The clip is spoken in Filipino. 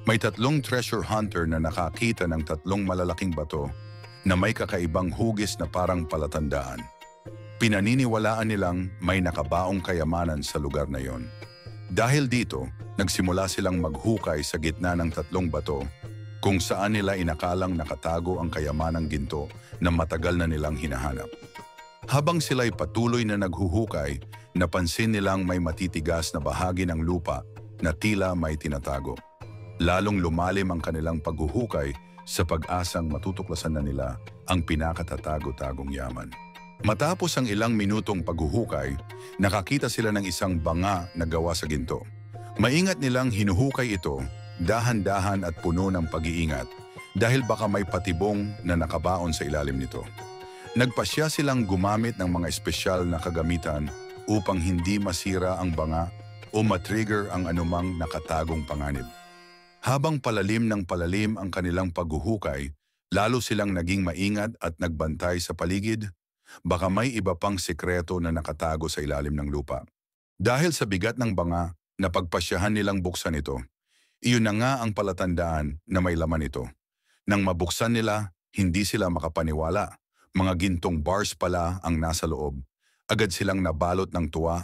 May tatlong treasure hunter na nakakita ng tatlong malalaking bato na may kakaibang hugis na parang palatandaan. Pinaniniwalaan nilang may nakabaong kayamanan sa lugar na yon. Dahil dito, nagsimula silang maghukay sa gitna ng tatlong bato kung saan nila inakalang nakatago ang kayamanang ginto na matagal na nilang hinahanap. Habang sila'y patuloy na naghuhukay, napansin nilang may matitigas na bahagi ng lupa na tila may tinatago. Lalong lumalim ang kanilang paghuhukay sa pag-asang matutuklasan na nila ang pinakatatago-tagong yaman. Matapos ang ilang minutong paghuhukay, nakakita sila ng isang banga na gawa sa ginto. Maingat nilang hinuhukay ito, dahan-dahan at puno ng pag-iingat dahil baka may patibong na nakabaon sa ilalim nito. Nagpasya silang gumamit ng mga espesyal na kagamitan upang hindi masira ang banga o matrigger ang anumang nakatagong panganib. Habang palalim ng palalim ang kanilang paghuhukay, lalo silang naging maingat at nagbantay sa paligid. Baka may iba pang sekreto na nakatago sa ilalim ng lupa. Dahil sa bigat ng banga, napagpasyahan nilang buksan ito. Iyon na nga ang palatandaan na may laman ito. Nang mabuksan nila, hindi sila makapaniwala. Mga gintong bars pala ang nasa loob. Agad silang nabalot ng tuwa